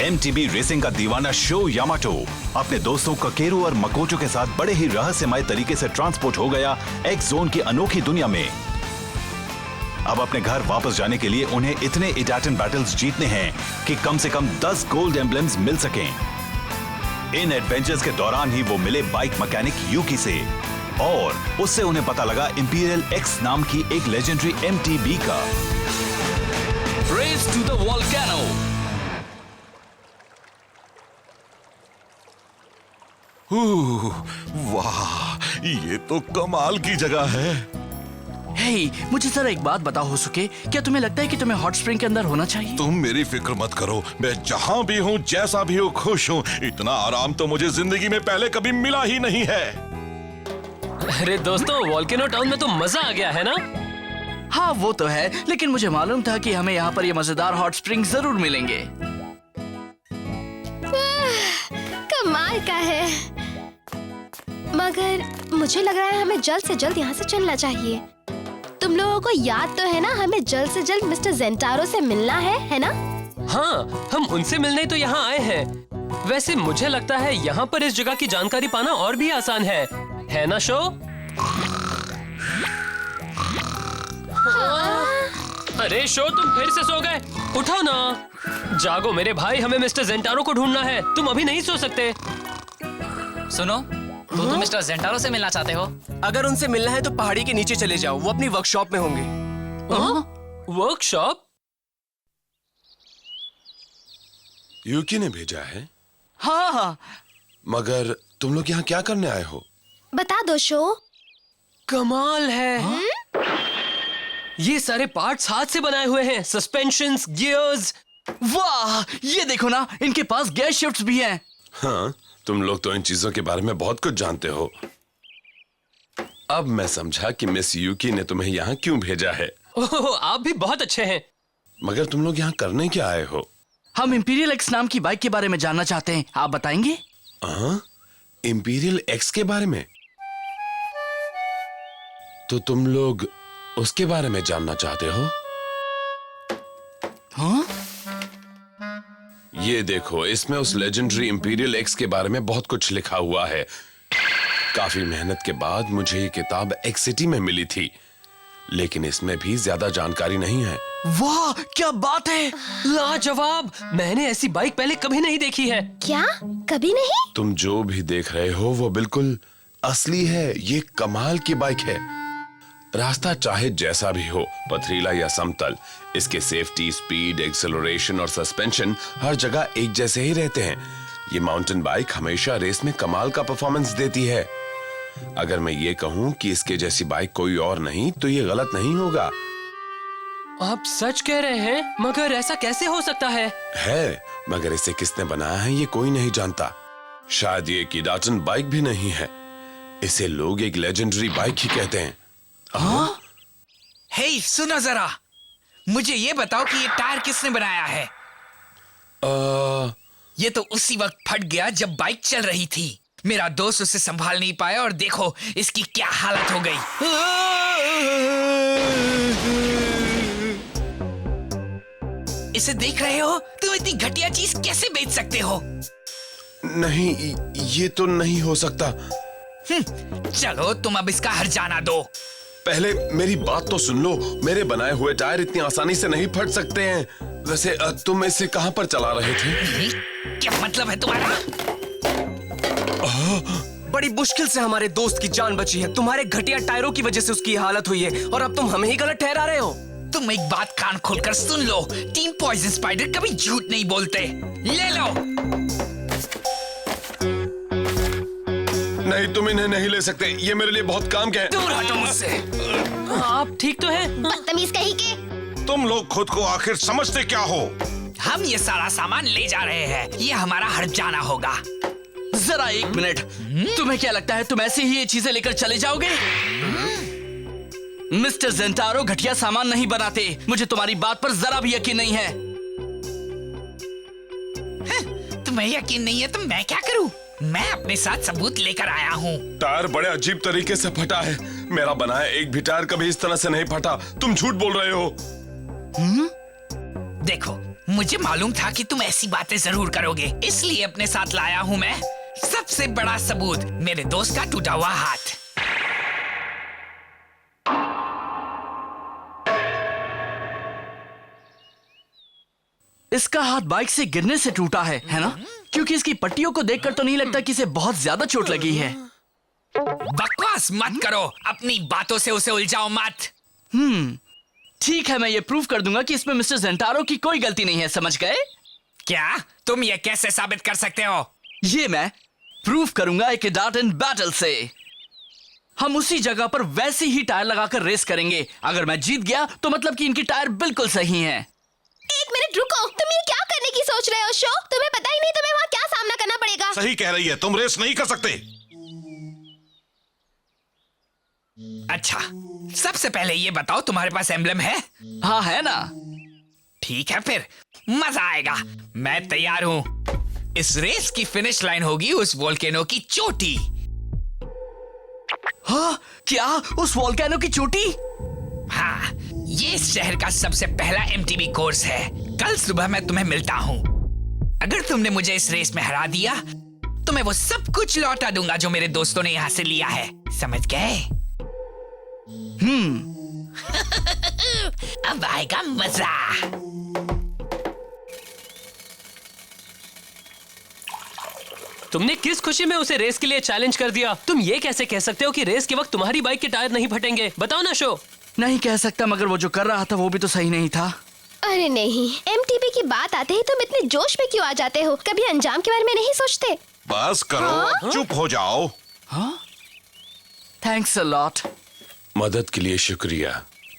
MTB racing का दीवाना show Yamato अपने दोस्तों ककेरू और मकोटो के साथ बड़े ही रहस्यमय तरीके से ट्रांसपोर्ट हो गया एक्स जोन की अनोखी दुनिया में। अब अपने घर वापस जाने के लिए उन्हें इतने इटाटन बैटल्स जीतने हैं कि कम से कम 10 गोल्ड एम्ब्लेम्स मिल सकें। इन एडवेंचर्स के दौरान ही वो मिले बाइक मैकेनिक यूकी से और उससे उन्हें पता लगा इंपीरियल एक्स नाम की एक लेजेंडरी MTB का। Race to the volcano. वाह, ये तो कमाल की जगह है। हे, मुझे जरा एक बात बताओ होसुके, क्या तुम्हें लगता है कि तुम्हें हॉट स्प्रिंग के अंदर होना चाहिए? तुम मेरी फिक्र मत करो, मैं जहाँ भी हूँ, जैसा भी हूँ, खुश हूँ। इतना आराम तो मुझे जिंदगी में पहले कभी मिला ही नहीं है। अरे दोस्तों, वोल्केनो टाउन में तो मजा आ गया है ना? हाँ वो तो है, लेकिन मुझे मालूम था कि हमें यहाँ पर ये मजेदार हॉट स्प्रिंग जरूर मिलेंगे। कमाल का है, मगर मुझे लग रहा है हमें जल्द से जल्द यहाँ से चलना चाहिए। तुम लोगों को याद तो है ना, हमें जल्द से जल्द मिस्टर ज़ेंटारो से मिलना है ना? हाँ, हम उनसे मिलने तो यहाँ आए हैं। वैसे मुझे लगता है यहाँ पर इस जगह की जानकारी पाना और भी आसान है ना शो? अरे शो, तुम फिर से सो गए? उठो ना, जागो मेरे भाई, हमें मिस्टर ज़ेंटारो को ढूंढना है। तुम अभी नहीं सो सकते। सुनो, तो तुम मिस्टर ज़ेंटारो से मिलना चाहते हो? अगर उनसे मिलना है तो पहाड़ी के नीचे चले जाओ, वो अपनी वर्कशॉप में होंगे। वर्कशॉप? यूकी ने भेजा है? हाँ। मगर तुम लोग यहाँ क्या करने आए हो? बता दो शो। कमाल है। ये सारे पार्ट्स हाथ से बनाए हुए हैं, सस्पेंशंस, गियर्स। वाह, ये देखो ना, इनके पास गियर शिफ्ट्स भी हैं। हाँ, तुम लोग तो इन चीजों के बारे में बहुत कुछ जानते हो। अब मैं समझा कि मिस यूकी ने तुम्हें यहाँ क्यों भेजा है। ओह, आप भी बहुत अच्छे हैं। मगर तुम लोग यहाँ करने क्या आए हो? हम इंपीरियल एक्स नाम की बाइक के बारे में जानना चाहते हैं, आप बताएंगे? हाँ, इंपीरियल एक्स के बारे में? तो तुम लोग उसके बारे में जानना चाहते हो? हाँ? ये देखो, इसमें उस लेजेंडरी इंपीरियल एक्स के बारे में बहुत कुछ लिखा हुआ है। काफी मेहनत के बाद मुझे ये किताब एक्स सिटी में मिली थी, लेकिन इसमें भी ज्यादा जानकारी नहीं है। वाह, क्या बात है! लाजवाब! मैंने ऐसी बाइक पहले कभी नहीं देखी है। क्या? कभी नहीं? तुम जो भी देख रहे हो वो बिल्कुल असली है। ये कमाल की बाइक है। रास्ता चाहे जैसा भी हो, पथरीला या समतल, इसके सेफ्टी, स्पीड, एक्सेलरेशन और सस्पेंशन हर जगह एक जैसे ही रहते हैं। ये माउंटेन बाइक हमेशा रेस में कमाल का परफॉर्मेंस देती है। अगर मैं ये कहूँ कि इसके जैसी बाइक कोई और नहीं, तो ये गलत नहीं होगा। आप सच कह रहे हैं? मगर ऐसा कैसे हो सकता है? मगर इसे किसने बनाया है ये कोई नहीं जानता। शायद ये किडाटन बाइक भी नहीं है। इसे लोग एक लेजेंडरी बाइक ही कहते हैं। हाँ? हे, सुनो जरा, मुझे ये बताओ कि ये टायर किसने बनाया है? ये तो उसी वक्त फट गया जब बाइक चल रही थी। मेरा दोस्त उसे संभाल नहीं पाया और देखो इसकी क्या हालत हो गई। इसे देख रहे हो? तुम इतनी घटिया चीज कैसे बेच सकते हो? नहीं, ये तो नहीं हो सकता। चलो, तुम अब इसका हर्जाना दो। पहले मेरी बात तो सुन लो। मेरे बनाए हुए टायर इतनी आसानी से नहीं फट सकते हैं। वैसे तुम इसे कहाँ पर चला रहे थे? क्या मतलब है तुम्हारा? बड़ी मुश्किल से हमारे दोस्त की जान बची है। तुम्हारे घटिया टायरों की वजह से उसकी हालत हुई है और अब तुम हमें ही गलत ठहरा रहे हो। तुम एक बात कान खोलकर सुन लो, टीम पॉइजन स्पाइडर कभी झूठ नहीं बोलते। ले लो। नहीं, तुम इन्हें नहीं ले सकते। ये मेरे लिए बहुत काम के हैं। दूर हटो मुझसे। आप ठीक तो हैं? बदतमीज कहीं के। तुम लोग खुद को आखिर समझते क्या हो? हम ये सारा सामान ले जा रहे हैं। ये हमारा हर्जाना होगा। जरा एक मिनट, तुम्हें क्या लगता है तुम ऐसे ही ये चीजें लेकर चले जाओगे? मिस्टर ज़ेंटारो घटिया सामान नहीं बनाते। मुझे तुम्हारी बात पर जरा भी यकीन नहीं है। तुम्हें यकीन नहीं है तो मैं क्या करूं? मैं अपने साथ सबूत लेकर आया हूँ। टायर बड़े अजीब तरीके से फटा है। मेरा बनाया एक भी टायर कभी इस तरह से नहीं फटा। तुम झूठ बोल रहे हो। देखो, मुझे मालूम था कि तुम ऐसी बातें जरूर करोगे, इसलिए अपने साथ लाया हूँ मैं सबसे बड़ा सबूत, मेरे दोस्त का टूटा हुआ हाथ। इसका हाथ बाइक से गिरने से टूटा है ना? क्योंकि इसकी पट्टियों को देखकर तो नहीं लगता कि इसे बहुत ज्यादा चोट लगी है। बकवास मत करो, अपनी बातों से उसे उलझाओ मत। ठीक है, मैं ये प्रूव कर दूंगा कि इसमें मिस्टर जेंटारो की कोई गलती नहीं है, समझ गए? क्या तुम ये कैसे साबित कर सकते हो? ये मैं प्रूव करूंगा एक डार्ट एंड बैटल से। हम उसी जगह पर वैसे ही टायर लगाकर रेस करेंगे। अगर मैं जीत गया तो मतलब कि इनकी टायर बिल्कुल सही हैं। एक मिनट रुको, तुम ये क्या करने की सोच रहे हो शो? तुम्हें पता ही नहीं तुम्हें वहाँ क्या सामना करना पड़ेगा। सही कह रही है, तुम रेस नहीं कर सकते। अच्छा, सबसे पहले ये बताओ तुम्हारे पास एम्ब्लम है? हाँ है ना। ठीक है फिर मजा आएगा, मैं तैयार हूँ। इस रेस की फिनिश लाइन होगी उस वोल्केनो की चोटी। हाँ, क्या उस वोल्केनो की चोटी? हाँ, ये इस शहर का सबसे पहला एमटीबी कोर्स है। कल सुबह मैं तुम्हें मिलता हूँ। अगर तुमने मुझे इस रेस में हरा दिया तो मैं वो सब कुछ लौटा दूंगा जो मेरे दोस्तों ने यहाँ से लिया है, समझ गए? अब आएगा मजा। तुमने किस खुशी में उसे रेस के लिए चैलेंज कर दिया? तुम ये कैसे कह सकते हो कि रेस के वक्त तुम्हारी बाइक के टायर नहीं फटेंगे? बताओ ना शो। नहीं कह सकता, मगर वो जो कर रहा था वो भी तो सही नहीं था। अरे नहीं, एमटीबी की बात आते ही तुम इतने जोश में क्यों आ जाते हो? कभी अंजाम के बारे में नहीं सोचते? बस करो, चुप हो जाओ। Thanks a lot. मदद के लिए शुक्रिया,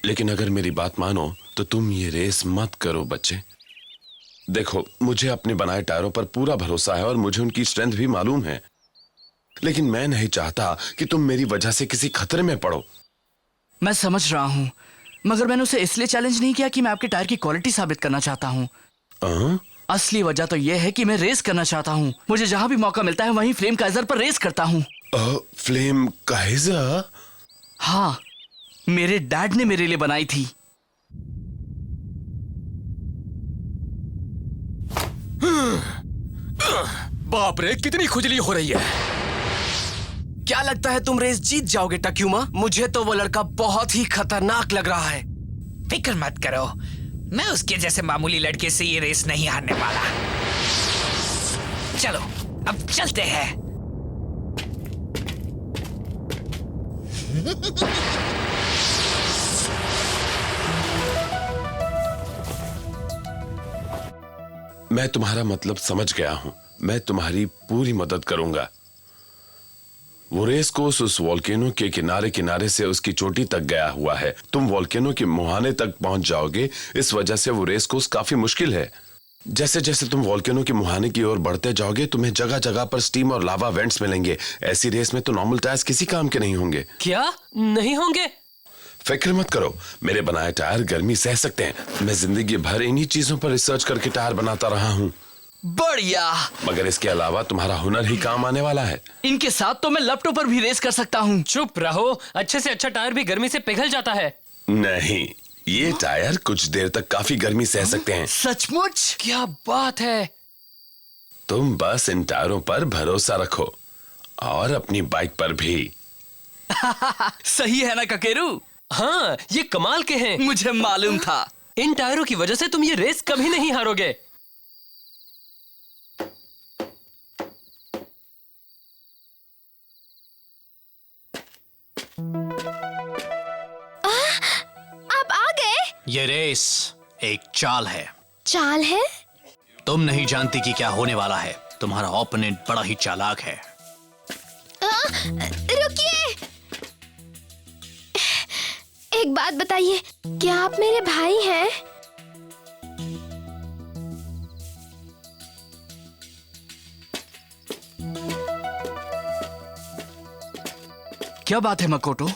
लेकिन अगर मेरी बात मानो तो तुम ये रेस मत करो बच्चे। देखो, मुझे अपने बनाए टायरों पर पूरा भरोसा है और मुझे उनकी स्ट्रेंथ भी मालूम है, लेकिन मैं नहीं चाहता कि तुम मेरी वजह से किसी खतरे में पड़ो। मैं समझ रहा हूँ, मगर मैंने उसे इसलिए चैलेंज नहीं किया कि मैं आपके टायर की क्वालिटी साबित करना चाहता हूँ। असली वजह तो यह है कि मैं रेस करना चाहता हूँ। मुझे जहाँ भी मौका मिलता है वहीं फ्लेम काइजर पर रेस करता हूँ। Flame Kaizer? हाँ, मेरे डैड ने मेरे लिए बनाई थी। बाप रे, कितनी खुजली हो रही है। क्या लगता है तुम रेस जीत जाओगे टक्यूमा? मुझे तो वो लड़का बहुत ही खतरनाक लग रहा है। फिक्र मत करो, मैं उसके जैसे मामूली लड़के से ये रेस नहीं हारने वाला। चलो अब चलते हैं। मैं तुम्हारा मतलब समझ गया हूं। मैं तुम्हारी पूरी मदद करूंगा। वो रेस कोर्स उस वोल्केनो के किनारे किनारे से उसकी चोटी तक गया हुआ है। तुम वोल्केनो के मुहाने तक पहुंच जाओगे, इस वजह से वो रेस कोर्स काफी मुश्किल है। जैसे जैसे तुम वोल्केनो के मुहाने की ओर बढ़ते जाओगे, तुम्हें जगह जगह पर स्टीम और लावा वेंट्स मिलेंगे। ऐसी रेस में तो नॉर्मल टायर्स किसी काम के नहीं होंगे। क्या नहीं होंगे? फिक्र मत करो, मेरे बनाए टायर गर्मी सह सकते हैं। मैं जिंदगी भर इन्हीं चीजों पर रिसर्च करके टायर बनाता रहा हूँ। बढ़िया। मगर इसके अलावा तुम्हारा हुनर ही काम आने वाला है। इनके साथ तो मैं लैपटॉप पर भी रेस कर सकता हूँ। चुप रहो, अच्छे से अच्छा टायर भी गर्मी से पिघल जाता है। नहीं, ये टायर कुछ देर तक काफी गर्मी सह सकते हैं। सचमुच? क्या बात है। तुम बस इन टायरों पर भरोसा रखो और अपनी बाइक पर भी। सही है ना ककेरू? हाँ, ये कमाल के हैं। मुझे मालूम था। इन टायरों की वजह से तुम ये रेस कभी नहीं हारोगे। आप आ गए? ये रेस एक चाल है। चाल है? तुम नहीं जानती कि क्या होने वाला है। तुम्हारा ओपोनेंट बड़ा ही चालाक है। रुकिए, एक बात बताइए, क्या आप मेरे भाई हैं? क्या बात है मकोटो?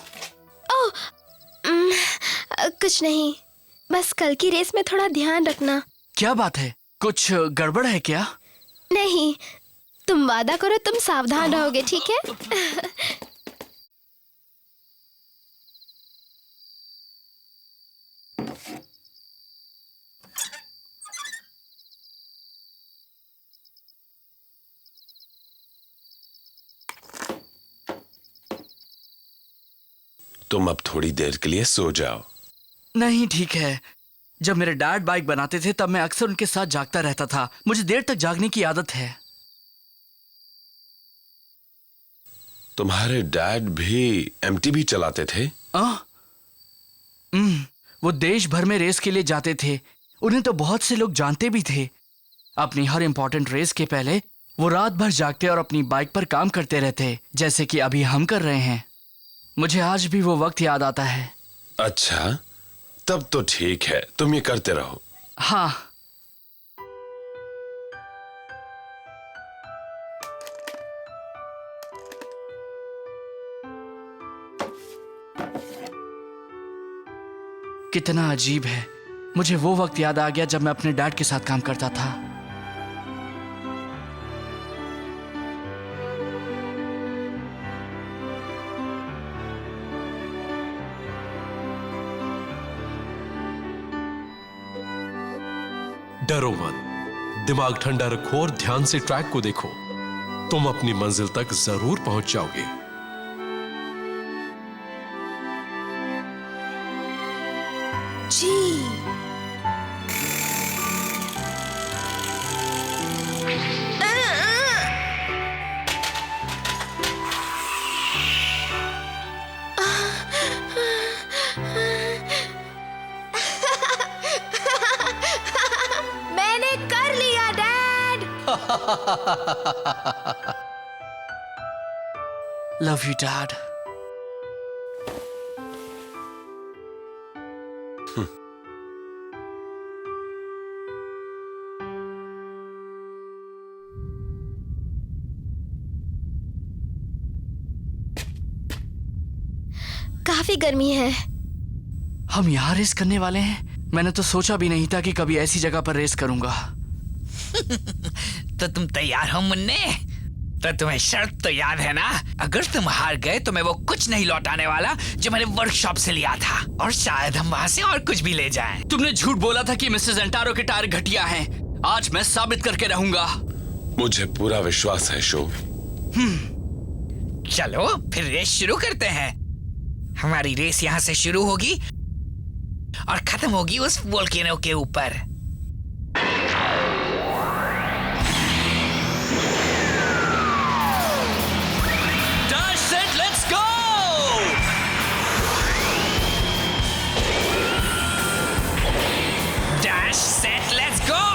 कुछ नहीं, बस कल की रेस में थोड़ा ध्यान रखना। क्या बात है? कुछ गड़बड़ है क्या? नहीं, तुम वादा करो तुम सावधान रहोगे, ठीक है? तुम अब थोड़ी देर के लिए सो जाओ। नहीं ठीक है, जब मेरे डैड बाइक बनाते थे तब मैं अक्सर उनके साथ जागता रहता था। मुझे देर तक जागने की आदत है। तुम्हारे डैड भी एमटीबी चलाते थे? वो देश भर में रेस के लिए जाते थे। उन्हें तो बहुत से लोग जानते भी थे। अपनी हर इंपॉर्टेंट रेस के पहले वो रात भर जागते और अपनी बाइक पर काम करते रहते, जैसे कि अभी हम कर रहे हैं। मुझे आज भी वो वक्त याद आता है। अच्छा, तब तो ठीक है, तुम ये करते रहो। हाँ। कितना अजीब है, मुझे वो वक्त याद आ गया जब मैं अपने डैड के साथ काम करता था। डरो मत, दिमाग ठंडा रखो और ध्यान से ट्रैक को देखो। तुम अपनी मंजिल तक जरूर पहुंच जाओगे। जी। मैंने कर लिया डैड। Love you dad. काफी गर्मी है। हम यहाँ रेस करने वाले हैं? मैंने तो सोचा भी नहीं था कि कभी ऐसी जगह पर रेस करूंगा। तो तुम तैयार हो मुन्ने? तो तुम्हें शर्त तो याद है ना? अगर तुम हार गए तो मैं वो कुछ नहीं लौटाने वाला जो मैंने वर्कशॉप से लिया था, और शायद हम वहाँ से और कुछ भी ले जाएं। तुमने झूठ बोला था कि मिस्टर ज़ेंटारो के टायर घटिया हैं। आज मैं साबित करके रहूंगा। मुझे पूरा विश्वास है शो। चलो फिर रेस शुरू करते हैं। हमारी रेस यहाँ से शुरू होगी और खत्म होगी उस वोल्केनो के ऊपर। Dash set let's go. Dash set let's go.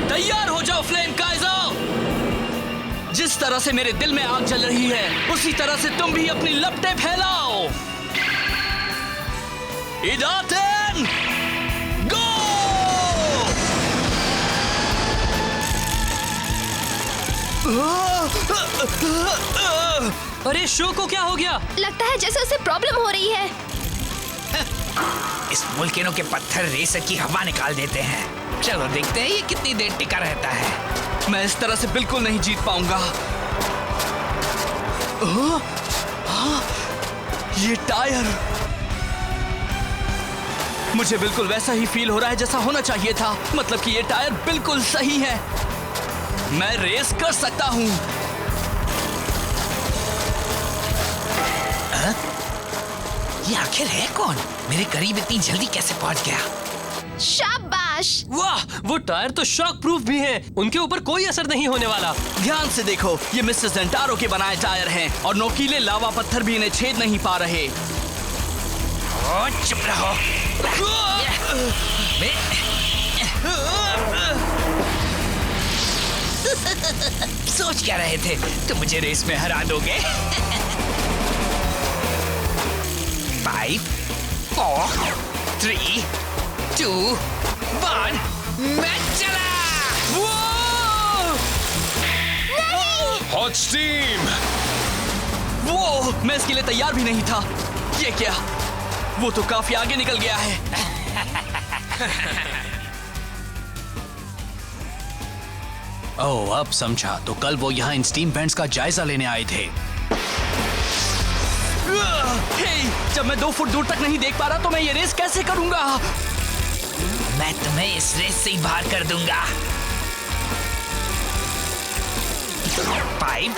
तैयार हो जाओ फ्लेम काइजर। जिस तरह से मेरे दिल में आग जल रही है, उसी तरह से तुम भी अपनी लपटें फैलाओ। इदातेन गो। अरे शो को क्या हो गया? लगता है जैसे उसे प्रॉब्लम हो रही है। इस वोल्केनो के पत्थर रेसर की हवा निकाल देते हैं। चलो देखते हैं ये कितनी देर टिका रहता है। मैं इस तरह से बिल्कुल नहीं जीत पाऊंगा। ये टायर, मुझे बिल्कुल वैसा ही फील हो रहा है जैसा होना चाहिए था। मतलब कि ये टायर बिल्कुल सही है। मैं रेस कर सकता हूं। ये आखिर है कौन? मेरे करीब इतनी जल्दी कैसे पहुंच गया? शाबाश। वाह, वो टायर तो शॉक प्रूफ भी हैं। उनके ऊपर कोई असर नहीं होने वाला। ध्यान से देखो, ये मिस्टर ज़ेंटारो के बनाए टायर हैं और नोकीले लावा पत्थर भी इन्हें छेद नहीं पा रहे। ओ, चुप रहो। सोच क्या रहे थे? तुम मुझे रेस में हरा दोगे? 5, 4, 3, 2, 1, मैं चला। Hot steam. वो, मैं इसके लिए तैयार भी नहीं था। ये क्या? वो तो काफी आगे निकल गया है। ओह, अब समझा। तो कल वो यहाँ इन स्टीम वेंट्स का जायजा लेने आए थे। जब मैं 2 फुट दूर तक नहीं देख पा रहा तो मैं ये रेस कैसे करूंगा? मैं तुम्हें इस रेस से ही बाहर कर दूंगा। 5,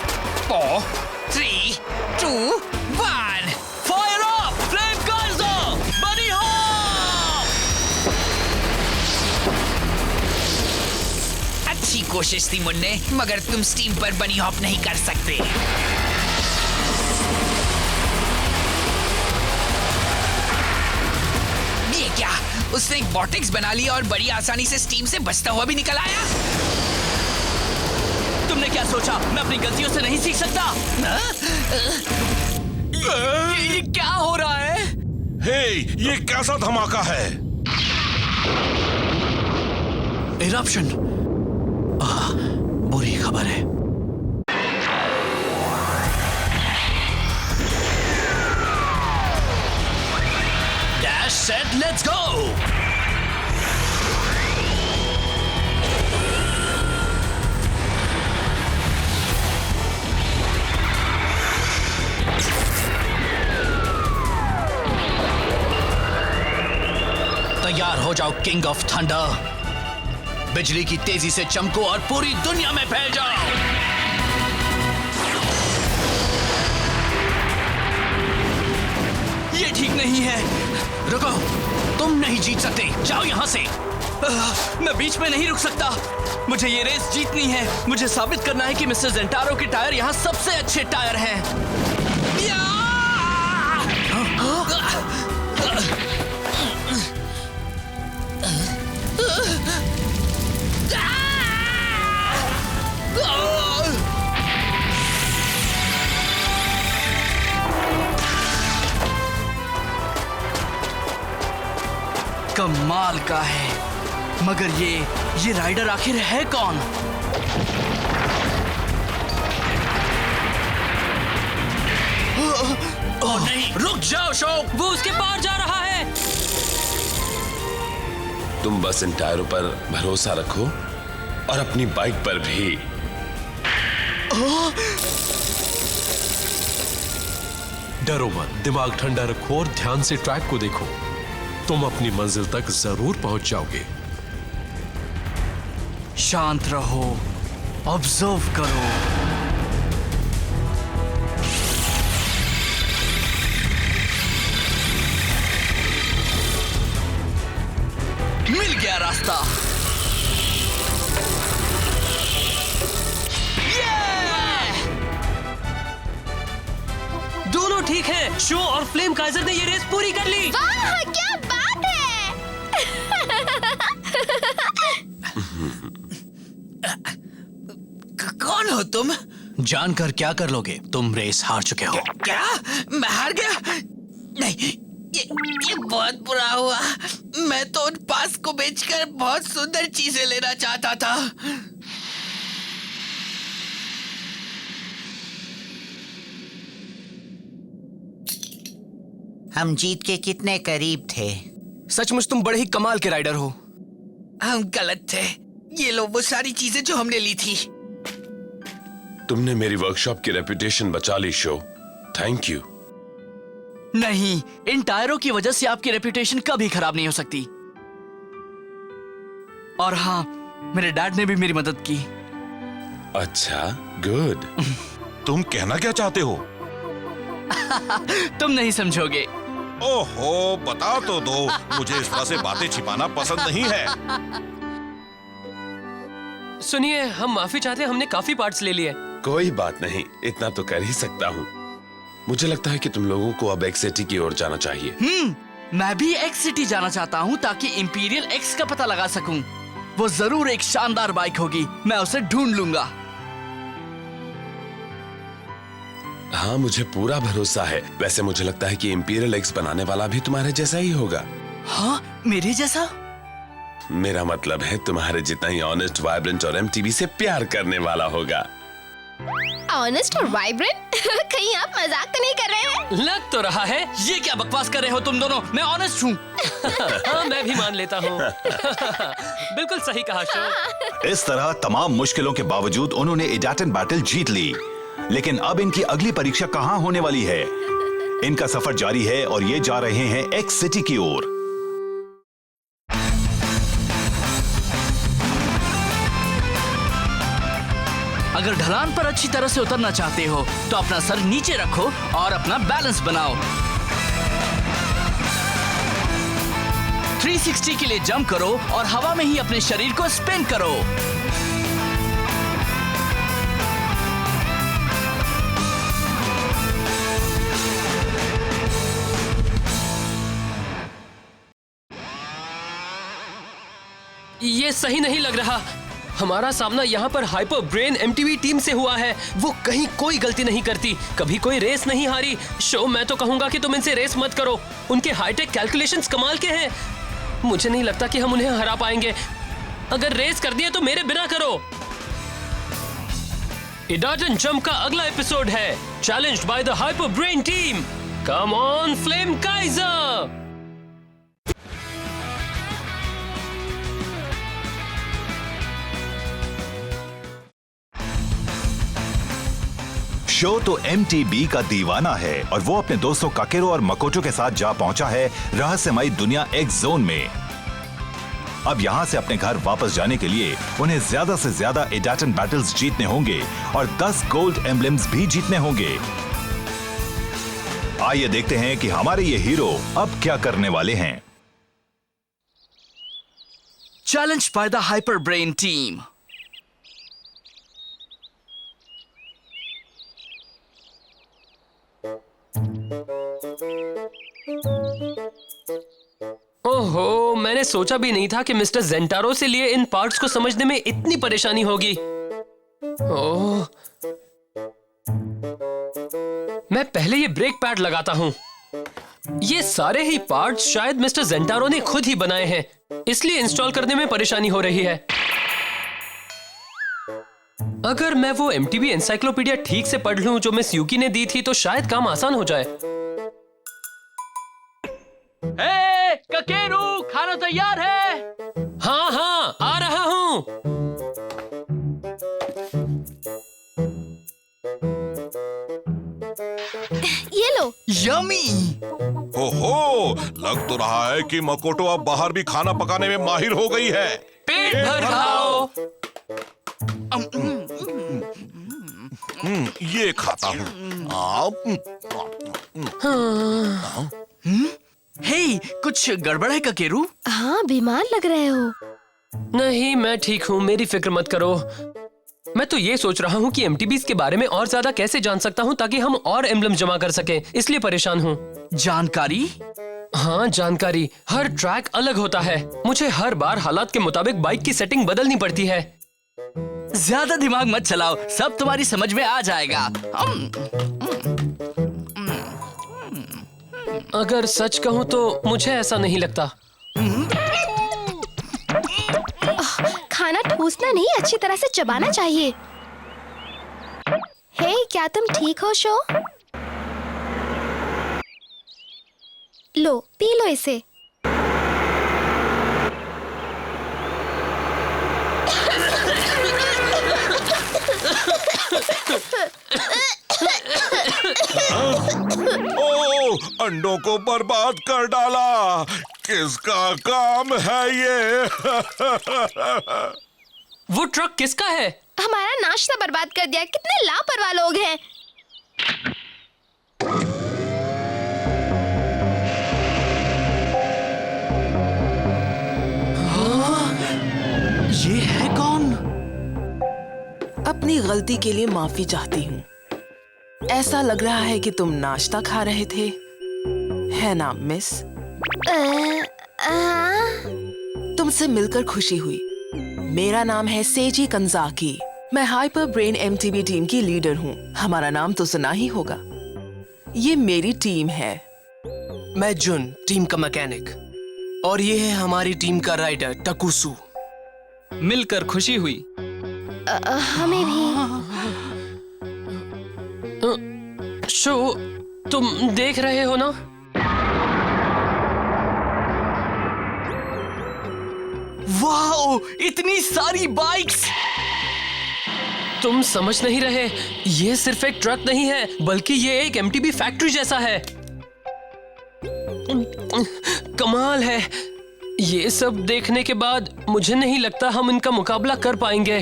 4, 3, 2, 1। फायर अप फ्लेम काइजर, बनी हो! अच्छी कोशिश थी मुन्ने, मगर तुम स्टीम पर बनी हॉप नहीं कर सकते। ये क्या? उसने एक वॉर्टेक्स बना लिया और बड़ी आसानी से स्टीम से बचता हुआ भी निकल आया। तुमने क्या सोचा मैं अपनी गलतियों से नहीं सीख सकता? ये क्या हो रहा है? हे, ये कैसा धमाका है? इरप्शन। बुरी खबर है। Dash set let's go. तैयार हो जाओ किंग ऑफ थंडर। बिजली की तेजी से चमको और पूरी दुनिया में फैल जाओ। ये ठीक नहीं है। रुको, तुम नहीं जीत सकते, जाओ यहां से। मैं बीच में नहीं रुक सकता। मुझे ये रेस जीतनी है। मुझे साबित करना है कि मिस्टर जेंटारो के टायर यहाँ सबसे अच्छे टायर हैं। कमाल का है, मगर ये राइडर आखिर है कौन? ओह नहीं, रुक जाओ शोक, वो उसके पार जा रहा है। तुम बस इन टायरों पर भरोसा रखो और अपनी बाइक पर भी। डरो मत, दिमाग ठंडा रखो और ध्यान से ट्रैक को देखो। तुम अपनी मंजिल तक जरूर पहुंच जाओगे। शांत रहो, ऑब्जर्व करो। मिल गया रास्ता। दोनों ठीक है। शो और फ्लेम काइजर ने ये रेस पूरी कर ली। वाह, क्या बात है! कौन हो तुम? जानकर क्या कर लोगे? तुम रेस हार चुके हो। क्या? मैं हार गया? नहीं, ये बहुत बुरा हुआ। मैं तो उन पास को बेचकर बहुत सुंदर चीजें लेना चाहता था। हम जीत के कितने करीब थे। सचमुच तुम बड़े ही कमाल के राइडर हो। हम गलत थे। ये लो वो सारी चीजें जो हमने ली थी। तुमने मेरी वर्कशॉप की रेपुटेशन बचा ली शो। Thank you. नहीं, इन टायरों की वजह से आपकी रेपुटेशन कभी खराब नहीं हो सकती। और हाँ, मेरे डैड ने भी मेरी मदद की। अच्छा, गुड। तुम कहना क्या चाहते हो? तुम नहीं समझोगे। ओहो, बता तो दो। मुझे इस तरह से बातें छिपाना पसंद नहीं है। सुनिए, हम माफी चाहते हैं, हमने काफी पार्ट्स ले लिए। कोई बात नहीं, इतना तो कर ही सकता हूँ। मुझे लगता है कि तुम लोगों को अब एक्स सिटी की ओर जाना चाहिए। मैं भी एक्स सिटी जाना चाहता हूँ ताकि इंपीरियल एक्स का पता लगा सकूं। वो जरूर एक शानदार बाइक होगी। मैं उसे ढूंढ लूंगा। हाँ, मुझे पूरा भरोसा है। वैसे मुझे लगता है कि इंपीरियल एक्स बनाने वाला भी तुम्हारे जैसा ही होगा। हाँ, मेरे जैसा? मेरा मतलब है तुम्हारे जितना ही ऑनेस्ट, वाइब्रेंट और एमटीवी से प्यार करने वाला होगा। ऑनेस्ट और वाइब्रेंट? कहीं आप मजाक तो नहीं कर रहे हैं? लग तो रहा है। ये क्या बकवास कर रहे हो तुम दोनों? मैं ऑनेस्ट हूँ। हाँ, मैं भी मान लेता हूँ। बिल्कुल सही कहा शो। इस तरह तमाम मुश्किलों के बावजूद उन्होंने इडाटन बैटल जीत ली। लेकिन अब इनकी अगली परीक्षा कहाँ होने वाली है? इनका सफर जारी है और ये जा रहे हैं एक्स सिटी की ओर। अगर ढलान पर अच्छी तरह से उतरना चाहते हो तो अपना सर नीचे रखो और अपना बैलेंस बनाओ। 360 के लिए जंप करो और हवा में ही अपने शरीर को स्पिन करो। ये सही नहीं लग रहा। हमारा सामना यहाँ पर हाइपर ब्रेन एमटीवी टीम से हुआ है। वो कहीं कोई गलती नहीं करती, कभी कोई रेस नहीं हारी। शो, मैं तो कहूंगा कि तुम इनसे रेस मत करो। उनके हाईटेक कैलकुलेशंस कमाल के हैं। मुझे नहीं लगता कि हम उन्हें हरा पाएंगे। अगर रेस कर दिए तो मेरे बिना करो। इडाटन जंप का अगला एपिसोड है challenged by the hyper brain team. Come on flame Kaizer. Show तो MTB का दीवाना है और वो अपने दोस्तों काकेरो और मकोटो के साथ जा पहुंचा है रहस्यमयी दुनिया एक्स जोन में। अब यहां से अपने घर वापस जाने के लिए उन्हें ज्यादा से ज्यादा इडाटन बैटल्स जीतने होंगे और 10 गोल्ड एम्बलम्स भी जीतने होंगे। आइए देखते हैं कि हमारे ये हीरो अब क्या करने वाले हैं। Challenge by the hyper brain team. ओहो, मैंने सोचा भी नहीं था कि मिस्टर जेंटारो से लिए इन पार्ट्स को समझने में इतनी परेशानी होगी। ओह, मैं पहले ये ब्रेक पैड लगाता हूँ। ये सारे ही पार्ट्स शायद मिस्टर जेंटारो ने खुद ही बनाए हैं, इसलिए इंस्टॉल करने में परेशानी हो रही है। अगर मैं वो MTV एनसाइक्लोपीडिया ठीक से पढ़ लूं जो मिस यूकी ने दी थी तो शायद काम आसान हो जाए। हे, ककेरू, खाना तैयार है? हाँ हाँ, आ रहा हूँ। ये लो। यमी। ओहो, लग तो रहा है कि मकोटो अब बाहर भी खाना पकाने में माहिर हो गई है। पेट भर खाओ। ये खाता हूँ। हे, कुछ गड़बड़ है ककेरू? हाँ, बीमार लग रहे हो। नहीं, मैं ठीक हूँ, मेरी फिक्र मत करो। मैं तो ये सोच रहा हूँ कि MTBs के बारे में और ज्यादा कैसे जान सकता हूँ ताकि हम और एम्बलम जमा कर सके, इसलिए परेशान हूँ। जानकारी? हाँ, जानकारी। हर ट्रैक अलग होता है। मुझे हर बार हालात के मुताबिक बाइक की सेटिंग बदलनी पड़ती है। ज्यादा दिमाग मत चलाओ, सब तुम्हारी समझ में आ जाएगा। अगर सच कहूँ तो मुझे ऐसा नहीं लगता। खाना ठूसना नहीं, अच्छी तरह से चबाना चाहिए। हे, क्या तुम ठीक हो शो? लो, पी लो इसे। ओ, अंडों को बर्बाद कर डाला। किसका काम है ये? वो ट्रक किसका है? हमारा नाश्ता बर्बाद कर दिया। कितने लापरवाह लोग हैं। ये है कौन? अपनी गलती के लिए माफी चाहती हूँ। ऐसा लग रहा है कि तुम नाश्ता खा रहे थे, है ना मिस? तुमसे मिलकर खुशी हुई। मेरा नाम है सेजी कंजाकी। मैं हाइपर ब्रेन MTV टीम की लीडर हूँ। हमारा नाम तो सुना ही होगा। ये मेरी टीम है। मैं जुन, टीम का मैकेनिक, और ये है हमारी टीम का राइडर टकुसु। मिलकर खुशी हुई। हमें भी। शो, तुम देख रहे हो ना? वाओ, इतनी सारी बाइक्स! तुम समझ नहीं रहे, ये सिर्फ एक ट्रक नहीं है, बल्कि ये एक MTB फैक्ट्री जैसा है। कमाल है। ये सब देखने के बाद मुझे नहीं लगता हम इनका मुकाबला कर पाएंगे।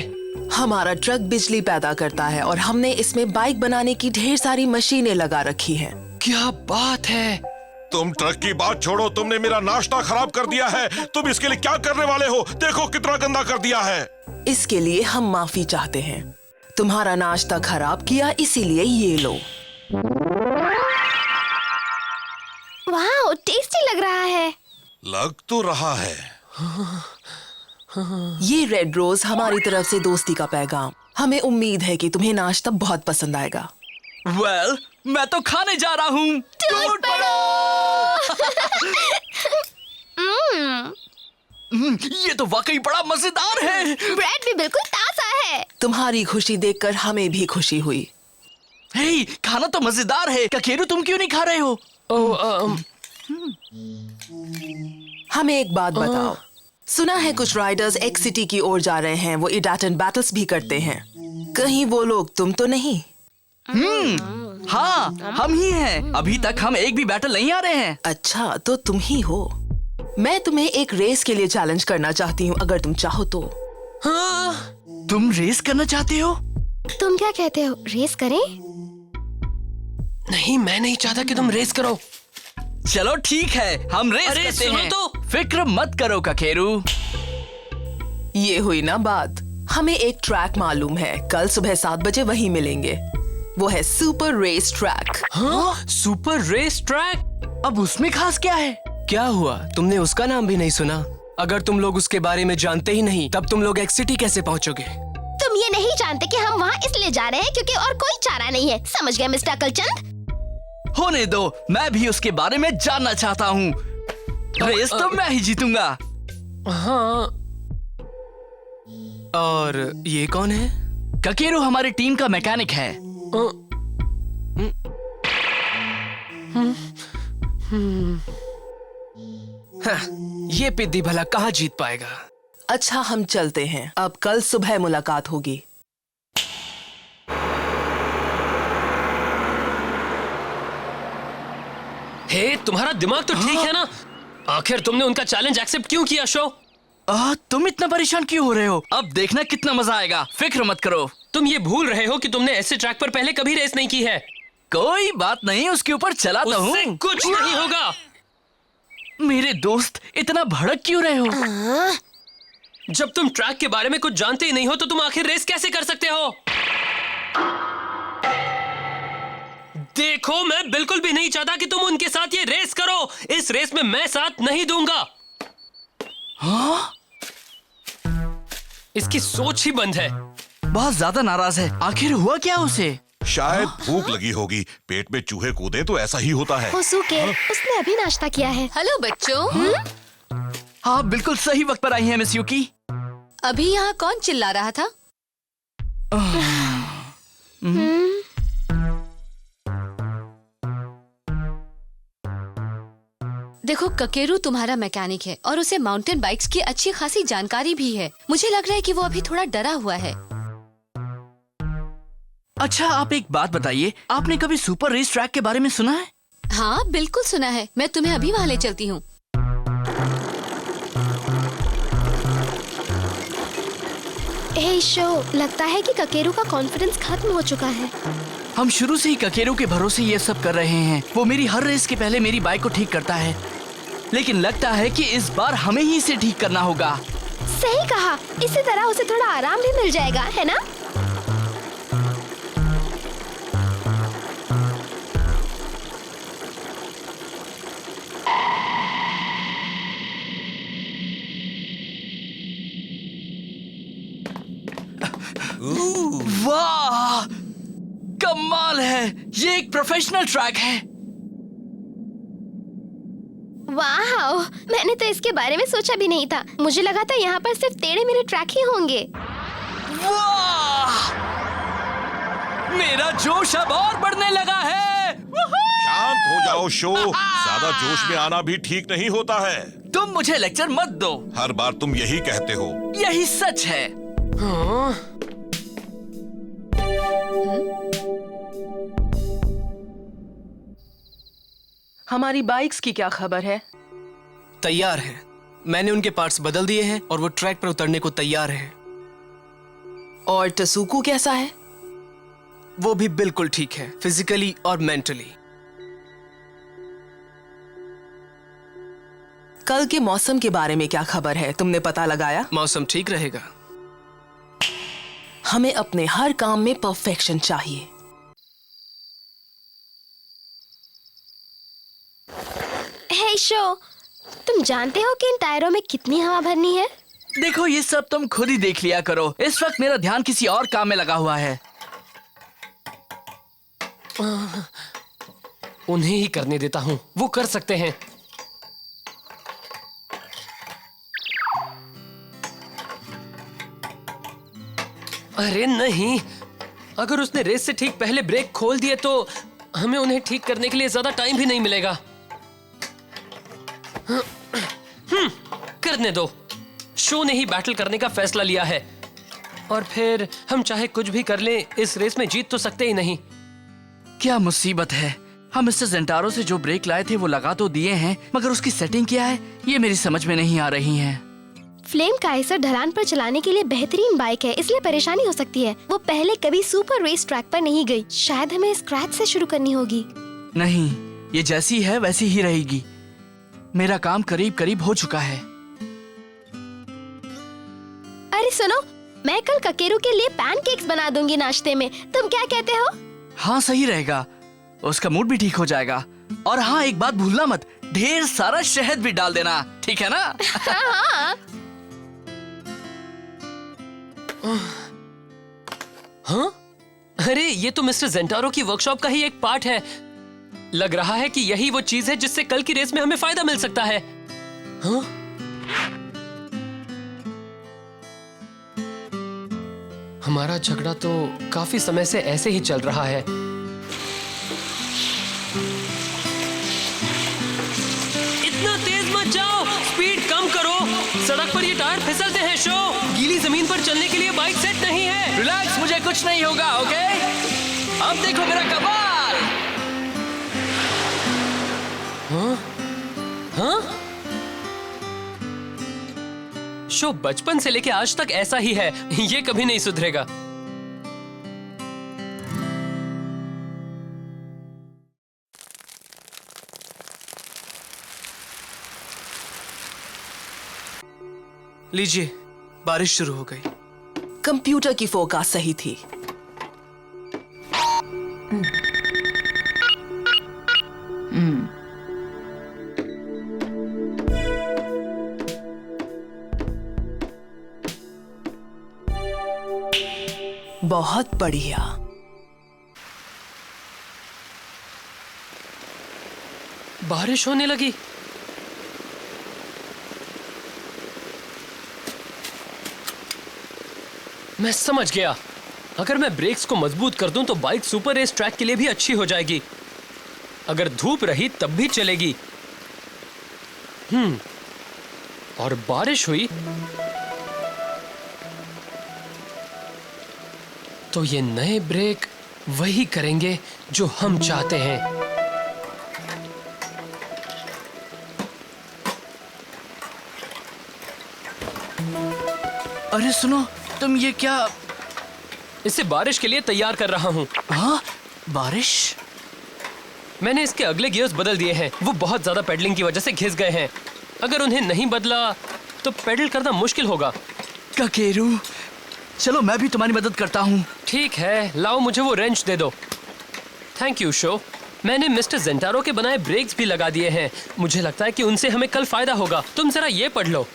हमारा ट्रक बिजली पैदा करता है और हमने इसमें बाइक बनाने की ढेर सारी मशीनें लगा रखी हैं। क्या बात है। तुम ट्रक की बात छोड़ो, तुमने मेरा नाश्ता खराब कर दिया है। तुम इसके लिए क्या करने वाले हो? देखो कितना गंदा कर दिया है। इसके लिए हम माफी चाहते हैं। तुम्हारा नाश्ता खराब किया, इसीलिए ये लो। वाह, टेस्टी लग रहा है। लग तो रहा है। ये रेड रोज हमारी तरफ से दोस्ती का पैगाम। हमें उम्मीद है कि तुम्हें नाश्ता बहुत पसंद आएगा। वेल, मैं तो खाने जा रहा हूँ। टूट पड़ो। ये तो वाकई बड़ा मजेदार है। ब्रेड भी बिल्कुल ताजा है। तुम्हारी खुशी देखकर हमें भी खुशी हुई। हे, खाना तो मजेदार है। ककेरू, तुम क्यों नहीं खा रहे हो? हमें एक बात बताओ। सुना है कुछ राइडर्स एक्स सिटी की ओर जा रहे हैं। वो इडाटन बैटल्स भी करते हैं। कहीं वो लोग तुम तो नहीं? हाँ, हम ही हैं। अभी तक हम एक भी बैटल नहीं आ रहे हैं। अच्छा, तो तुम ही हो। मैं तुम्हें एक रेस के लिए चैलेंज करना चाहती हूँ, अगर तुम चाहो तो। हाँ, तुम रेस करना चाहते हो? तुम क्या कहते हो, रेस करें? नहीं, मैं नहीं चाहता कि तुम रेस करो। चलो ठीक है, हम रेस अरे, करते सुनो हैं। तो। फिक्र मत करो ककेरू। ये हुई ना बात। हमें एक ट्रैक मालूम है। कल सुबह 7 बजे वहीं मिलेंगे। वो है सुपर रेस ट्रैक। हाँ? Super race track? अब उसमें खास क्या है? क्या हुआ, तुमने उसका नाम भी नहीं सुना? अगर तुम लोग उसके बारे में जानते ही नहीं, तब तुम लोग एक्स सिटी कैसे पहुंचोगे? तुम ये नहीं जानते कि हम वहाँ इसलिए जा रहे हैं क्योंकि और कोई चारा नहीं है। समझ गए मिस्टर अकलचंद? होने दो, मैं भी उसके बारे में जानना चाहता हूँ। रेस तो मैं ही जीतूंगा। हाँ। और ये कौन है? ककेरू हमारी टीम का मैकेनिक है। हाँ, ये पिद्दी भला कहाँ जीत पाएगा? अच्छा, हम चलते हैं। अब कल सुबह मुलाकात होगी। हे, तुम्हारा दिमाग तो ठीक है ना? आखिर तुमने उनका चैलेंज एक्सेप्ट क्यों किया शो? तुम इतना परेशान क्यों हो रहे हो? अब देखना कितना मजा आएगा। फिक्र मत करो। तुम ये भूल रहे हो कि तुमने ऐसे ट्रैक पर पहले कभी रेस नहीं की है। कोई बात नहीं, उसके ऊपर चला तो उससे हूँ। कुछ नहीं होगा। मेरे दोस्त, इतना भड़क क्यों रहे हो? जब तुम ट्रैक के बारे में कुछ जानते ही नहीं हो तो तुम आखिर रेस कैसे कर सकते हो? देखो, मैं बिल्कुल भी नहीं चाहता कि तुम उनके साथ ये रेस करो। इस रेस में मैं साथ नहीं दूंगा। हाँ? इसकी सोच ही बंद है। बहुत ज्यादा नाराज है। आखिर हुआ क्या उसे? शायद भूख लगी होगी। पेट में चूहे कूदे तो ऐसा ही होता है। होसुके, उसने अभी नाश्ता किया है। हेलो बच्चों। हाँ, बिल्कुल सही वक्त पर आई हैं मिस युकी। अभी यहाँ कौन चिल्ला रहा था? देखो, ककेरू तुम्हारा मैकेनिक है और उसे माउंटेन बाइक्स की अच्छी खासी जानकारी भी है। मुझे लग रहा है कि वो अभी थोड़ा डरा हुआ है। अच्छा, आप एक बात बताइए, आपने कभी सुपर रेस ट्रैक के बारे में सुना है? हाँ, बिल्कुल सुना है। मैं तुम्हें अभी वहाँ ले चलती हूँ। हे शो, लगता है कि ककेरू का कॉन्फिडेंस खत्म हो चुका है। हम शुरू से ही ककेरू के भरोसे ये सब कर रहे हैं। वो मेरी हर रेस के पहले मेरी बाइक को ठीक करता है, लेकिन लगता है कि इस बार हमें ही इसे ठीक करना होगा। सही कहा। इसी तरह उसे थोड़ा आराम भी मिल जाएगा, है ना? वाह, कमाल है। ये एक प्रोफेशनल ट्रैक है। वाह, मैंने तो इसके बारे में सोचा भी नहीं था। मुझे लगा था यहाँ पर सिर्फ टेढ़े मेढ़े ट्रैक ही होंगे। वाह, मेरा जोश अब और बढ़ने लगा है। शांत हो जाओ शो। ज्यादा जोश में आना भी ठीक नहीं होता है। तुम मुझे लेक्चर मत दो। हर बार तुम यही कहते हो। यही सच है। हमारी बाइक्स की क्या खबर है? तैयार हैं। मैंने उनके पार्ट्स बदल दिए हैं और वो ट्रैक पर उतरने को तैयार हैं। और टसुकु कैसा है? वो भी बिल्कुल ठीक है, फिजिकली और मेंटली। कल के मौसम के बारे में क्या खबर है? तुमने पता लगाया? मौसम ठीक रहेगा। हमें अपने हर काम में परफेक्शन चाहिए। हे शो, तुम जानते हो कि इन टायरों में कितनी हवा भरनी है? देखो, ये सब तुम खुद ही देख लिया करो। इस वक्त मेरा ध्यान किसी और काम में लगा हुआ है। उन्हें ही करने देता हूँ, वो कर सकते हैं। अरे नहीं, अगर उसने रेस से ठीक पहले ब्रेक खोल दिए तो हमें उन्हें ठीक करने के लिए ज्यादा टाइम भी नहीं मिलेगा। करने दो, शो ने ही बैटल करने का फैसला लिया है और फिर हम चाहे कुछ भी कर लें, इस रेस में जीत तो सकते ही नहीं। क्या मुसीबत है। हम मिस्टर जेंटारो से जो ब्रेक लाए थे वो लगा तो दिए हैं, मगर उसकी सेटिंग क्या है ये मेरी समझ में नहीं आ रही है। फ्लेम काइसर ढलान पर चलाने के लिए बेहतरीन बाइक है, इसलिए परेशानी हो सकती है। वो पहले कभी सुपर रेस ट्रैक पर नहीं गई। शायद हमें स्क्रैच से शुरू करनी होगी। नहीं, ये जैसी है वैसी ही रहेगी। मेरा काम करीब करीब हो चुका है। अरे सुनो, मैं कल ककेरू के लिए पैनकेक्स बना दूंगी नाश्ते में। तुम क्या कहते हो? हाँ, सही रहेगा। उसका मूड भी ठीक हो जाएगा। और हाँ, एक बात भूलना मत, ढेर सारा शहद भी डाल देना, ठीक है ना? हाँ। हाँ? अरे ये तो मिस्टर जेंटारो की वर्कशॉप का ही एक पार्ट है। लग रहा है कि यही वो चीज है जिससे कल की रेस में हमें फायदा मिल सकता है। हाँ? हमारा झगड़ा तो काफी समय से ऐसे ही चल रहा है। इतना तेज मत जाओ, स्पीड कम करो। सड़क पर ये टायर फिसलते हैं शो। गीली जमीन पर चलने के लिए बाइक सेट नहीं है। रिलैक्स, मुझे कुछ नहीं होगा, ओके? अब देखो मेरा कमाल। हाँ? हाँ? शो बचपन से लेके आज तक ऐसा ही है, ये कभी नहीं सुधरेगा। लीजिए, बारिश शुरू हो गई। कंप्यूटर की फोरकास्ट सही थी। बहुत बढ़िया। बारिश होने लगी। मैं समझ गया। अगर मैं ब्रेक्स को मजबूत कर दूं तो बाइक सुपर रेस ट्रैक के लिए भी अच्छी हो जाएगी। अगर धूप रही तब भी चलेगी। और बारिश हुई तो ये नए ब्रेक वही करेंगे जो हम चाहते हैं। अरे सुनो, तुम ये क्या? इसे बारिश के लिए तैयार कर रहा हूँ। हाँ, बारिश? मैंने इसके अगले गियर्स बदल दिए हैं। वो बहुत ज्यादा पेडलिंग की वजह से घिस गए हैं। अगर उन्हें नहीं बदला तो पेडल करना मुश्किल होगा। ककेरू, चलो मैं भी तुम्हारी मदद करता हूँ। ठीक है, लाओ मुझे वो रेंच दे दो। Thank you show. मैंने मिस्टर जेंटारो के बनाए ब्रेक्स भी लगा दिए हैं। मुझे लगता है कि उनसे हमें कल फायदा होगा। तुम जरा ये पढ़ लो।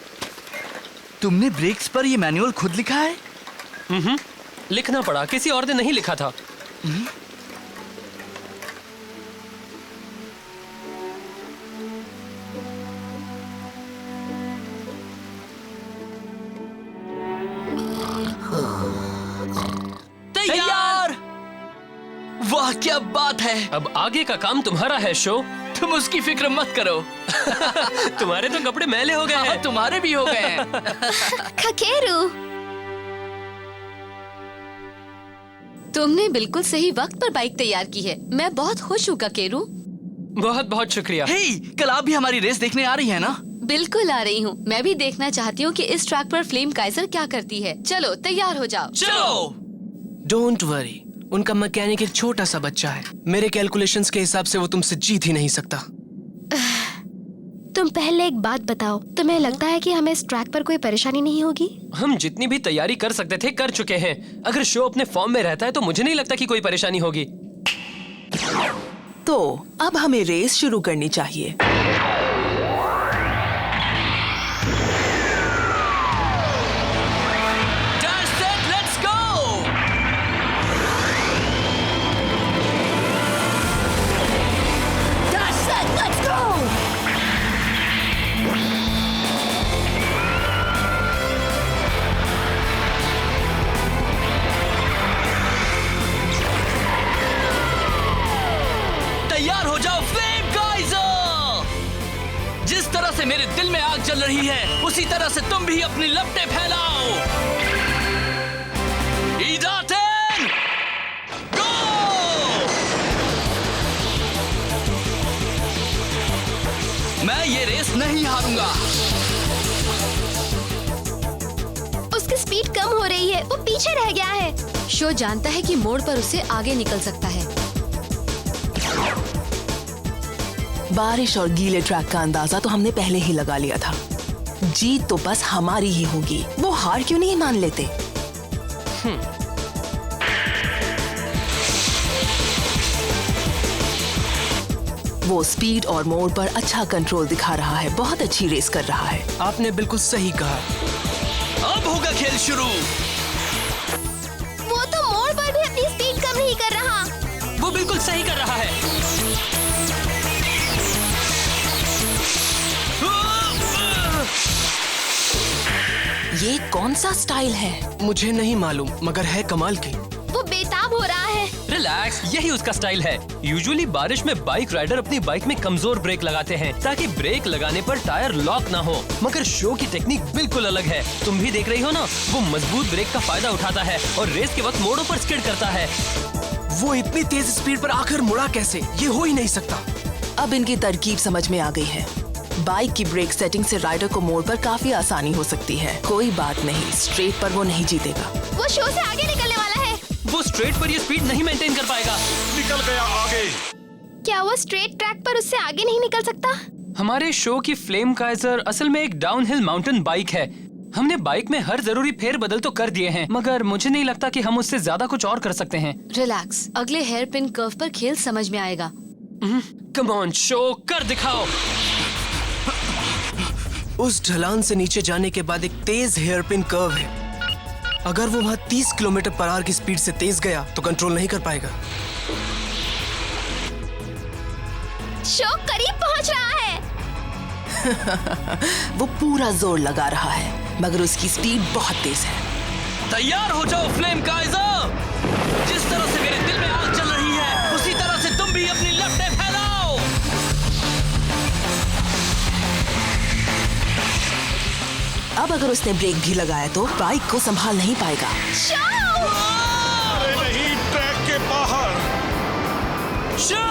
तुमने ब्रेक्स पर ये मैनुअल खुद लिखा है? लिखना पड़ा, किसी और ने नहीं लिखा था। तैयार! वाह, क्या बात है। अब आगे का काम तुम्हारा है शो। तुम उसकी फिक्र मत करो। तुम्हारे तो कपड़े मैले हो गए हैं। तुम्हारे भी हो गए हैं। ककेरू, तुमने बिल्कुल सही वक्त पर बाइक तैयार की है। मैं बहुत खुश हूँ ककेरू। बहुत बहुत शुक्रिया। हे, कल आप भी हमारी रेस देखने आ रही है ना? बिल्कुल आ रही हूँ। मैं भी देखना चाहती हूँ कि इस ट्रैक पर फ्लेम काइजर क्या करती है। चलो तैयार हो जाओ। चलो। डोंट वरी, उनका मैकेनिक एक छोटा सा बच्चा है। मेरे कैलकुलेशंस के हिसाब से वो तुमसे जीत ही नहीं सकता। तुम पहले एक बात बताओ, तुम्हें लगता है कि हमें इस ट्रैक पर कोई परेशानी नहीं होगी? हम जितनी भी तैयारी कर सकते थे कर चुके हैं। अगर शो अपने फॉर्म में रहता है तो मुझे नहीं लगता कि कोई परेशानी होगी। तो अब हमें रेस शुरू करनी चाहिए। तैयार हो जाओ फ्लेम काइजर! जिस तरह से मेरे दिल में आग जल रही है, उसी तरह से तुम भी अपनी लपटें फैलाओ। ईदाटेन, गो! मैं ये रेस नहीं हारूंगा। उसकी स्पीड कम हो रही है, वो पीछे रह गया है। शो जानता है कि मोड़ पर उसे आगे निकल सकता है। बारिश और गीले ट्रैक का अंदाजा तो हमने पहले ही लगा लिया था। जीत तो बस हमारी ही होगी। वो हार क्यों नहीं मान लेते? वो स्पीड और मोड़ पर अच्छा कंट्रोल दिखा रहा है। बहुत अच्छी रेस कर रहा है। आपने बिल्कुल सही कहा। अब होगा खेल शुरू। वो तो मोड़ पर भी अपनी स्पीड कम नहीं कर रहा। वो बिल्कुल सही कर रहा है। ये कौन सा स्टाइल है? मुझे नहीं मालूम, मगर है कमाल की। वो बेताब हो रहा है। रिलैक्स, यही उसका स्टाइल है। यूजुअली बारिश में बाइक राइडर अपनी बाइक में कमजोर ब्रेक लगाते हैं ताकि ब्रेक लगाने पर टायर लॉक ना हो, मगर शो की टेक्निक बिल्कुल अलग है। तुम भी देख रही हो ना, वो मजबूत ब्रेक का फायदा उठाता है और रेस के वक्त मोड़ों पर स्किड करता है। वो इतनी तेज स्पीड पर आखिर मुड़ा कैसे? ये हो ही नहीं सकता। अब इनकी तरकीब समझ में आ गई है। बाइक की ब्रेक सेटिंग से राइडर को मोड़ पर काफी आसानी हो सकती है। कोई बात नहीं, स्ट्रेट पर वो नहीं जीतेगा। वो शो से आगे निकलने वाला है। वो स्ट्रेट पर ये स्पीड नहीं मेंटेन कर पाएगा। निकल गया आगे। क्या वो स्ट्रेट ट्रैक पर उससे आगे नहीं निकल सकता? हमारे शो की फ्लेम काइजर असल में एक डाउनहिल माउंटेन बाइक है। हमने बाइक में हर जरूरी फेर बदल तो कर दिए हैं, मगर मुझे नहीं लगता कि हम उससे ज्यादा कुछ और कर सकते हैं। रिलैक्स, अगले हेयर पिन कर्व पर खेल समझ में आएगा। कम ऑन शो, कर दिखाओ। उस ढलान से नीचे जाने के बाद एक तेज हेयर पिन कर्व है। अगर वो वहाँ 30 किलोमीटर पर आवर की स्पीड से तेज गया तो कंट्रोल नहीं कर पाएगा। शो करीब पहुँच रहा है। वो पूरा जोर लगा रहा है, मगर उसकी स्पीड बहुत तेज है। तैयार हो जाओ फ्लेम काइजर! जिस तरह से मेरे दिल में आग जल रही है, उसी तरह से तुम भी अपनी लपटें फैलाओ। अब अगर उसने ब्रेक भी लगाया तो बाइक को संभाल नहीं पाएगा। अरे नहीं, ट्रैक के बाहर। शो!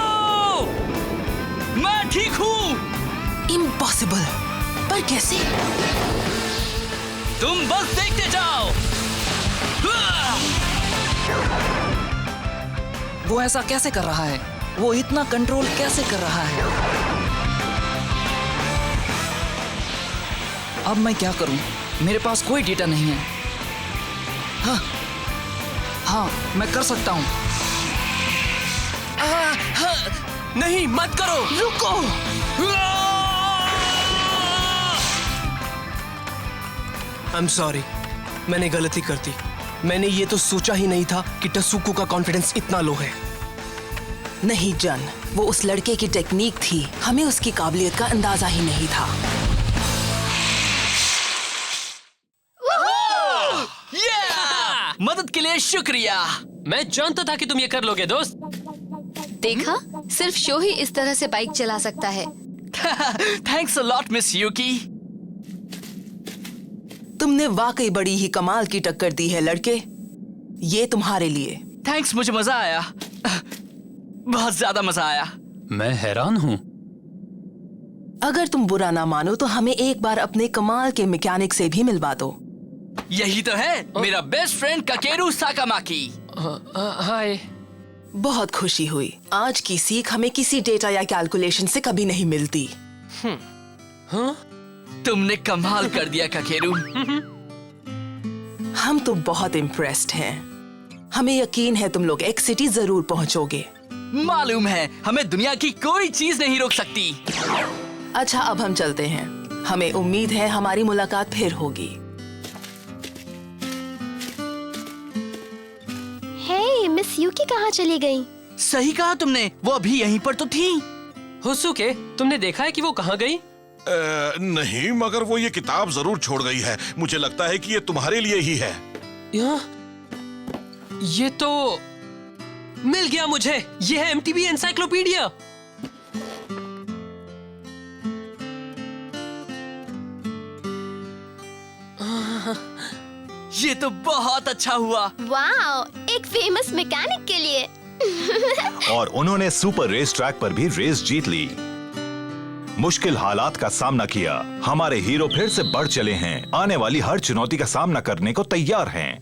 मैं ठीक हूँ। इम्पॉसिबल। पर कैसे? तुम बस देखते जाओ। वो ऐसा कैसे कर रहा है? वो इतना कंट्रोल कैसे कर रहा है? अब मैं क्या करूं? मेरे पास कोई डेटा नहीं है। हाँ, मैं कर सकता हूं। नहीं, मत करो। रुको। आई एम सॉरी, मैंने गलती कर दी। मैंने ये तो सोचा ही नहीं था कि टसुको का कॉन्फिडेंस इतना लो है। नहीं जन, वो उस लड़के की टेक्निक थी। हमें उसकी काबिलियत का अंदाजा ही नहीं था। मदद के लिए शुक्रिया। मैं जानता था कि तुम ये कर लोगे दोस्त। देखा, सिर्फ शो ही इस तरह से बाइक चला सकता है। Thanks a lot miss Yuki. तुमने वाकई बड़ी ही कमाल की टक्कर दी है लड़के। ये तुम्हारे लिए। थैंक्स, मुझे मजा आया। बहुत ज्यादा मजा आया। मैं हैरान हूँ। अगर तुम बुरा ना मानो तो हमें एक बार अपने कमाल के मैकेनिक से भी मिलवा दो। यही तो है मेरा बेस्ट फ्रेंड ककेरू साकामाकी। हाय। बहुत खुशी हुई। आज की सीख हमें किसी डेटा या कैलकुलेशन से कभी नहीं मिलती। हाँ? तुमने कमाल कर दिया ककेरू। हम तो बहुत इम्प्रेस्ड हैं। हमें यकीन है तुम लोग एक्स सिटी जरूर पहुंचोगे। मालूम है हमें दुनिया की कोई चीज नहीं रोक सकती। अच्छा अब हम चलते हैं। हमें उम्मीद है हमारी मुलाकात फिर होगी। हे, मिस यूकी कहाँ चली गई? सही कहा तुमने, वो अभी यहीं पर तो थी। होसुके, तुमने देखा है कि वो कहाँ गई? नहीं, मगर वो ये किताब जरूर छोड़ गई है। मुझे लगता है कि ये तुम्हारे लिए ही है। ये तो मिल गया मुझे। ये है एमटीवी एनसाइक्लोपीडिया। ये तो बहुत अच्छा हुआ। वाओ, एक फेमस मैकेनिक के लिए। और उन्होंने सुपर रेस ट्रैक पर भी रेस जीत ली। मुश्किल हालात का सामना किया। हमारे हीरो फिर से बढ़ चले हैं, आने वाली हर चुनौती का सामना करने को तैयार हैं।